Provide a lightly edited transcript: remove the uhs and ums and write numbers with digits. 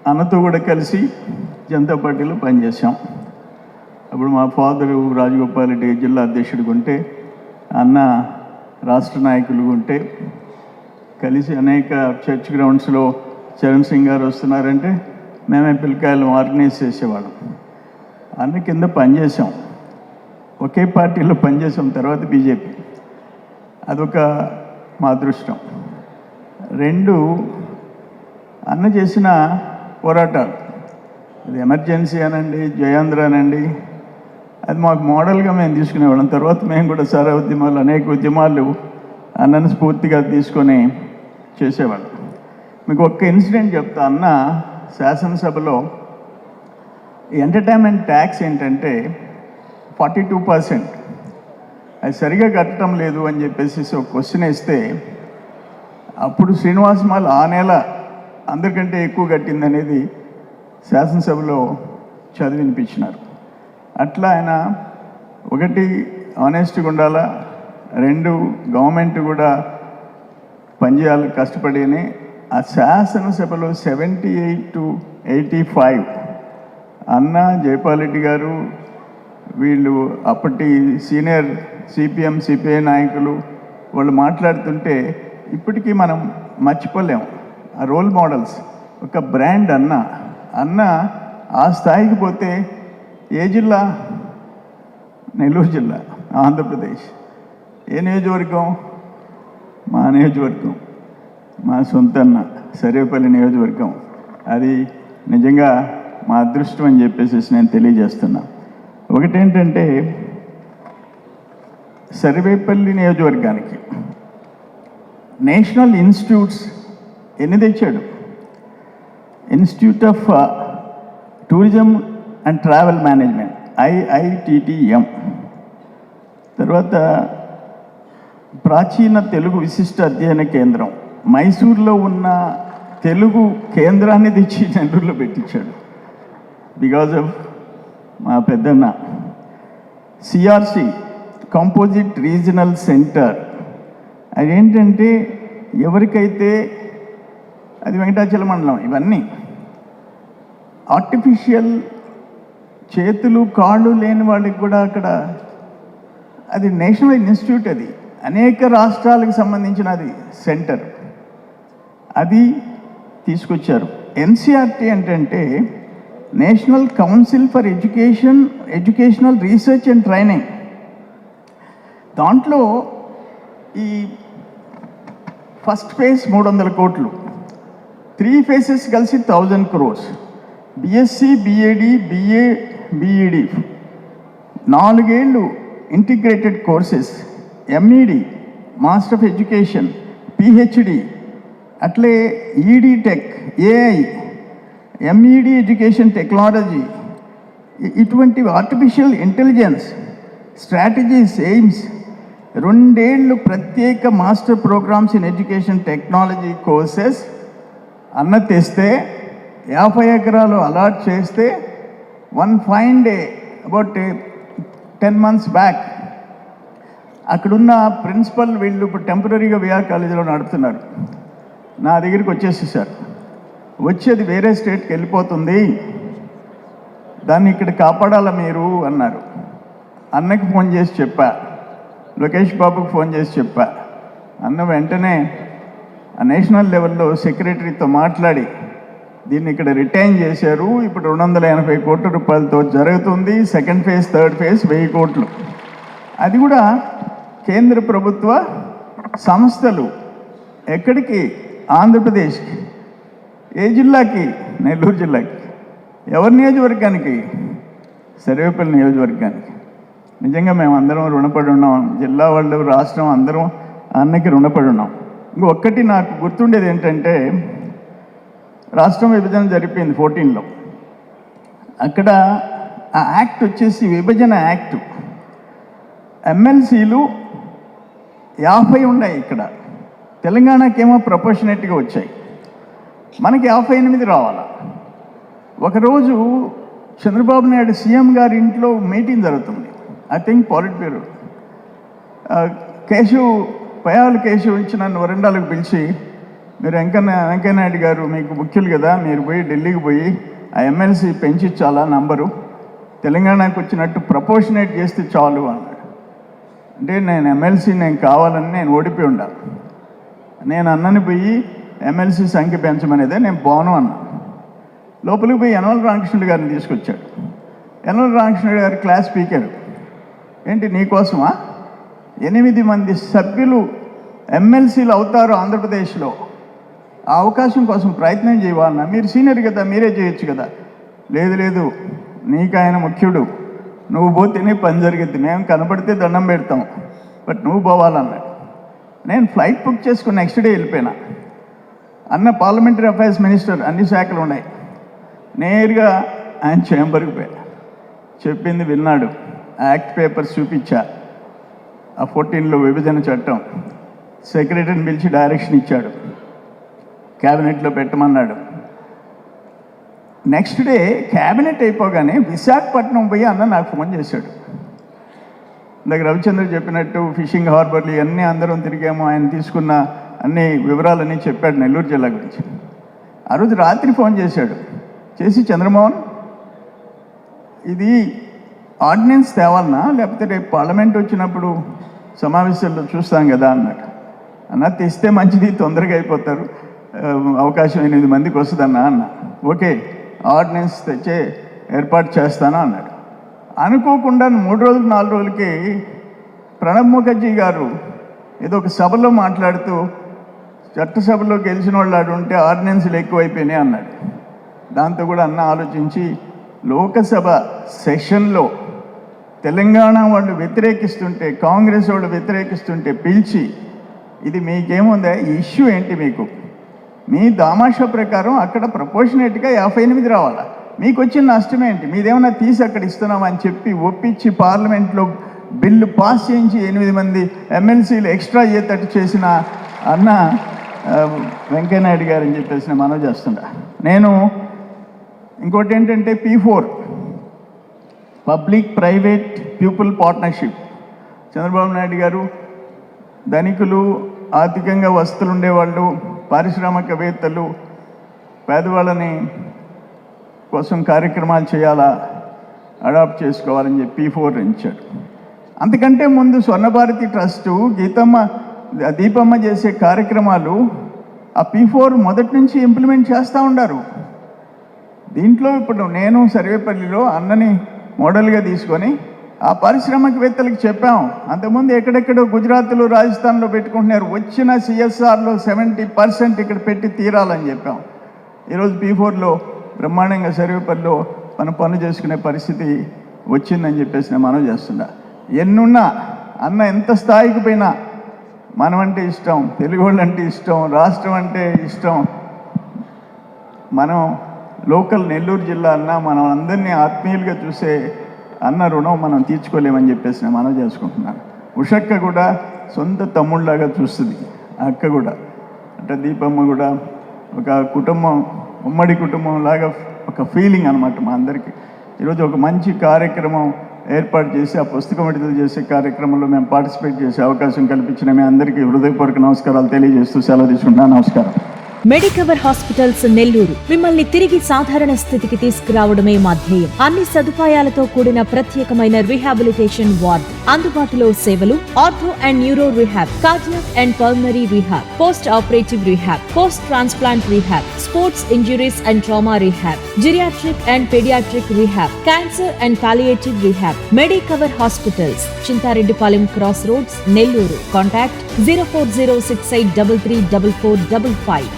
అన్నతో కూడా కలిసి జనతా పార్టీలో పనిచేసాం. అప్పుడు మా ఫాదరు రాజగోపాల్ రెడ్డి జిల్లా అధ్యక్షుడిగా ఉంటే, అన్న రాష్ట్ర నాయకులు ఉంటే కలిసి అనేక చర్చ్ గ్రౌండ్స్లో చరణ్ సింగ్ గారు వస్తున్నారంటే మేమే పిల్లకాయలు ఆర్గనైజ్ చేసేవాళ్ళం. అన్న కింద పనిచేసాం, ఒకే పార్టీలో పనిచేసాం. తర్వాత బీజేపీ, అదొక మా అదృష్టం. 2, అన్న చేసిన పోరాటాలు, అది ఎమర్జెన్సీ అనండి, జయాంధ్ర అనండి, అది మాకు మోడల్గా మేము తీసుకునేవాళ్ళం. తర్వాత మేము కూడా సారా ఉద్యమాలు, అనేక ఉద్యమాలు అన్నను స్ఫూర్తిగా తీసుకొని చేసేవాళ్ళం. మీకు ఒక్క ఇన్సిడెంట్ చెప్తా. అన్న శాసనసభలో ఎంటర్టైన్మెంట్ ట్యాక్స్ ఏంటంటే 42%, అది సరిగా కట్టడం లేదు అని చెప్పేసి ఒక క్వశ్చన్ వేస్తే, అప్పుడు శ్రీనివాసమాల్ ఆ నెల అందరికంటే ఎక్కువ కట్టిందనేది శాసనసభలో చదివినిపించినారు. అట్లా ఆయన 1 ఆనెస్ట్గా ఉండాలా, 2 గవర్నమెంట్ కూడా పనిచేయాలి కష్టపడిని. ఆ శాసనసభలో 78 to 85 అన్న, జైపాల్ రెడ్డి గారు, వీళ్ళు అప్పటి సీనియర్ సిపిఎం సిపిఐ నాయకులు వాళ్ళు మాట్లాడుతుంటే ఇప్పటికీ మనం మర్చిపోలేం. ఆ రోల్ మోడల్స్, ఒక బ్రాండ్. అన్న ఆ స్థాయికి పోతే ఏ జిల్లా? నెల్లూరు జిల్లా, ఆంధ్రప్రదేశ్. ఏ నియోజకవర్గం? మా నియోజకవర్గం, మా సొంత అన్న సర్వేపల్లి నియోజకవర్గం. అది నిజంగా మా అదృష్టం అని చెప్పేసి నేను తెలియజేస్తున్నా. ఒకటేంటంటే, సర్వేపల్లి నియోజకవర్గానికి నేషనల్ ఇన్స్టిట్యూట్స్ ఎన్ని తెచ్చాడు? Institute of tourism and travel management, IITTM. తర్వాత ప్రాచీన తెలుగు విశిష్ట అధ్యయన కేంద్రం, మైసూర్లో ఉన్న తెలుగు కేంద్రాన్ని తెచ్చి నెల్లూరులో పెట్టించాడు, బికాజ్ ఆఫ్ మా పెద్దన్న. CRC, కంపోజిట్ రీజనల్ సెంటర్, అదేంటంటే ఎవరికైతే, అది వెంకటాచల మండలం, ఇవన్నీ ఆర్టిఫిషియల్ చేతులు కాళ్ళు లేని వాళ్ళకి కూడా అక్కడ, అది నేషనల్ ఇన్స్టిట్యూట్, అది అనేక రాష్ట్రాలకు సంబంధించిన అది సెంటర్, అది తీసుకొచ్చారు. NCERT ఏంటంటే national council for educational research and training. దాంట్లో ఈ ఫస్ట్ ఫేజ్ 300 కోట్లు, 3 phases కలిసి 1000 crores. BSc, BAD, BA, BED 4 ఏళ్ళు integrated courses, MED, master of education, PhD, అట్లే ED tech, AI, MED education technology, ఇటువంటి ఆర్టిఫిషియల్ ఇంటెలిజెన్స్, స్ట్రాటజీస్, ఎయిమ్స్, 2 ఏళ్ళు ప్రత్యేక master programmes in education technology courses అన్న తెస్తే, 50 ఎకరాలు అలాట్ చేస్తే, one fine day about 10 months back అక్కడున్న ప్రిన్సిపల్, వీళ్ళు ఇప్పుడు టెంపరీగా విఆర్ కాలేజీలో నడుపుతున్నారు, నా దగ్గరికి వచ్చేసేసారు. వచ్చేది వేరే స్టేట్కి వెళ్ళిపోతుంది, దాన్ని ఇక్కడ కాపాడాలా మీరు అన్నారు. అన్నకి ఫోన్ చేసి చెప్పా, లోకేష్ బాబుకి ఫోన్ చేసి చెప్పా. అన్న వెంటనే ఆ నేషనల్ లెవెల్లో సెక్రటరీతో మాట్లాడి దీన్ని ఇక్కడ రిటైన్ చేశారు. ఇప్పుడు 280 కోట్ల రూపాయలతో జరుగుతుంది. సెకండ్ ఫేజ్, థర్డ్ ఫేజ్ 1000 కోట్లు. అది కూడా కేంద్ర ప్రభుత్వ సంస్థలు. ఎక్కడికి? ఆంధ్రప్రదేశ్కి. ఏ జిల్లాకి? నెల్లూరు జిల్లాకి. ఎవరి నియోజకవర్గానికి? సర్వేపల్లి నియోజకవర్గానికి. నిజంగా మేము అందరం రుణపడి ఉన్నాం, జిల్లా వాళ్ళు, రాష్ట్రం అందరం అన్నకి రుణపడి ఉన్నాం. ఇంకొకటి నాకు గుర్తుండేది ఏంటంటే, రాష్ట్రం విభజన జరిపింది 14లో. అక్కడ ఆ యాక్ట్ వచ్చేసి విభజన యాక్ట్. ఎమ్మెల్సీలు 50 ఉన్నాయి ఇక్కడ, తెలంగాణకేమో ప్రపోర్షనేట్గా వచ్చాయి, మనకి 58 రావాలా. ఒకరోజు చంద్రబాబు నాయుడు సీఎం గారి ఇంట్లో మీటింగ్ జరుగుతుంది, I think politburo. Keshav, పయాలు కేశవ్ ఇచ్చి నన్ను వరండాలకు పిలిచి, మీరు వెంకయ్యనాయుడు గారు మీకు ముఖ్యులు కదా, మీరు పోయి ఢిల్లీకి పోయి ఆ ఎమ్మెల్సీ పెంచించాలా నంబరు, తెలంగాణకు వచ్చినట్టు ప్రపోర్షనేట్ చేస్తే చాలు అన్నాడు. అంటే నేను ఎమ్మెల్సీ నేను కావాలని నేను ఓడిపోయి ఉండాలి. నేను అన్నని పోయి ఎమ్మెల్సీ సంఖ్య పెంచమనేదే నేను బాను అన్నా. లోపలికి పోయి యనమల రామకృష్ణుడు గారిని తీసుకొచ్చాడు. యనమల రామకృష్ణుడు గారు క్లాస్ స్పీకర్, ఏంటి నీకోసమా 8 మంది సభ్యులు ఎమ్మెల్సీలు అవుతారు ఆంధ్రప్రదేశ్లో, ఆ అవకాశం కోసం ప్రయత్నం చేయవన్నా, మీరు సీనియర్ కదా మీరే చేయొచ్చు కదా. లేదు నీకు ఆయన ముఖ్యుడు, నువ్వు పోతేనే పని జరిగింది, మేము కనపడితే దండం పెడతాం, బట్ నువ్వు పోవాలన్నాడు. నేను ఫ్లైట్ బుక్ చేసుకుని నెక్స్ట్ డే వెళ్ళిపోయినా. అన్న పార్లమెంటరీ అఫైర్స్ మినిస్టర్, అన్ని శాఖలు ఉన్నాయి, నేరుగా ఆయన చేంబర్కి పోయా, చెప్పింది విన్నాడు, యాక్ట్ పేపర్స్ చూపించా, ఆ 14లో విభజన చట్టం, సెక్రటరీని పిలిచి డైరెక్షన్ ఇచ్చాడు, క్యాబినెట్లో పెట్టమన్నాడు. నెక్స్ట్ డే క్యాబినెట్ అయిపోగానే విశాఖపట్నం పోయి అన్న నాకు ఫోన్ చేశాడు. ఇందాక రవిచంద్ర చెప్పినట్టు ఫిషింగ్ హార్బర్లు ఇవన్నీ అందరం తిరిగాము, ఆయన తీసుకున్న అన్ని వివరాలన్నీ చెప్పాడు నెల్లూరు జిల్లా గురించి. ఆ రోజు రాత్రి ఫోన్ చేసి చంద్రమోహన్ ఇది ఆర్డినెన్స్ తేవాలన్నా లేకపోతే రేపు పార్లమెంట్ వచ్చినప్పుడు సమావేశాల్లో చూస్తాం కదా అన్నాడు. అన్న తెస్తే మంచిది, తొందరగా అయిపోతారు, అవకాశం 8 మందికి వస్తుందన్నా అన్న. ఓకే ఆర్డినెన్స్ తెచ్చే ఏర్పాటు చేస్తాను అన్నాడు. అనుకోకుండా 3 రోజులు 4 రోజులకి ప్రణబ్ ముఖర్జీ గారు ఏదో ఒక సభలో మాట్లాడుతూ చట్టసభలో గెలిచిన వాళ్ళు ఉంటే ఆర్డినెన్స్లు ఎక్కువైపోయినాయి అన్నాడు. దాంతో కూడా అన్న ఆలోచించి లోకసభ సెషన్లో తెలంగాణ వాళ్ళు వ్యతిరేకిస్తుంటే, కాంగ్రెస్ వాళ్ళు వ్యతిరేకిస్తుంటే పిలిచి, ఇది మీకేముందా, ఈ ఇష్యూ ఏంటి, మీకు మీ దామాషా ప్రకారం అక్కడ ప్రపోర్షనేట్గా 58 రావాలా, మీకు వచ్చిన నష్టం ఏంటి, మీదేమన్నా తీసి అక్కడ ఇస్తున్నామని చెప్పి ఒప్పించి పార్లమెంట్లో బిల్లు పాస్ చేయించి 8 మంది ఎమ్మెల్సీలు ఎక్స్ట్రా అయ్యేటట్టు చేసిన అన్న వెంకయ్యనాయుడు గారు అని చెప్పేసి నేను మనవి చేస్తుంటా. నేను ఇంకోటి ఏంటంటే P4 public private people partnership. Chandrababu Naidu గారు ధనికులు, ఆర్థికంగా వస్తువులు ఉండేవాళ్ళు, పారిశ్రామికవేత్తలు, పేదవాళ్ళని కోసం కార్యక్రమాలు చేయాలా, అడాప్ట్ చేసుకోవాలని చెప్పి P4 ఇచ్చాడు. అంతకంటే ముందు స్వర్ణభారతి ట్రస్టు, దీపమ్మ చేసే కార్యక్రమాలు ఆ P4 మొదటి నుంచి ఇంప్లిమెంట్ చేస్తూ ఉండారు. దీంట్లో ఇప్పుడు నేను సర్వేపల్లిలో అన్నని మోడల్గా తీసుకొని ఆ పారిశ్రామికవేత్తలకు చెప్పాం. అంతకుముందు ఎక్కడెక్కడో గుజరాత్లో, రాజస్థాన్లో పెట్టుకుంటున్నారు, వచ్చిన CSRలో 70% ఇక్కడ పెట్టి తీరాలని చెప్పాం. ఈరోజు P4లో బ్రహ్మాండంగా సర్వేపల్లిలో మనం పనులు చేసుకునే పరిస్థితి వచ్చిందని చెప్పేసి నేను మనవి చేస్తున్నా. ఎన్నున్నా అన్న ఎంత స్థాయికి పోయినా మనం అంటే ఇష్టం, తెలుగు వాళ్ళు అంటే ఇష్టం, రాష్ట్రం అంటే ఇష్టం. మనం లోకల్ నెల్లూరు జిల్లా అన్న మనం అందరినీ ఆత్మీయులుగా చూసే అన్న రుణం మనం తీర్చుకోలేమని చెప్పేసి నేను మనవి చేసుకుంటున్నాను. ఉషక్క కూడా సొంత తమ్ముళ్ళలాగా చూస్తుంది, ఆ అక్క కూడా, అంటే దీపమ్మ కూడా ఒక కుటుంబం, ఉమ్మడి కుటుంబం లాగా ఒక ఫీలింగ్ అనమాట మా అందరికీ. ఈరోజు ఒక మంచి కార్యక్రమం ఏర్పాటు చేసి ఆ పుస్తకం విడుదల చేసే కార్యక్రమంలో మేము పార్టిసిపేట్ చేసే అవకాశం కల్పించిన మీ అందరికీ హృదయపూర్వక నమస్కారాలు తెలియజేస్తూ సెలవు తీసుకుంటున్నాను. నమస్కారం. మెడికవర్ హాస్పిటల్స్ నెల్లూరు మిమ్మల్ని తిరిగి సాధారణ స్థితికి తీసుకురావడమే మా ధ్యేయం. అన్ని సదుపాయాలతో కూడిన ప్రత్యేకమైన రీహాబిలిటేషన్ వార్డ్, అందుబాటులో సేవలు ortho and neuro rehab, cardiac and pulmonary rehab, post operative rehab, post transplant rehab, sports injuries and trauma rehab, geriatric and paediatric rehab, cancer and palliative rehab. Medicover hospitals, Chintareddypalem cross roads, Nellore. Contact 0406833455.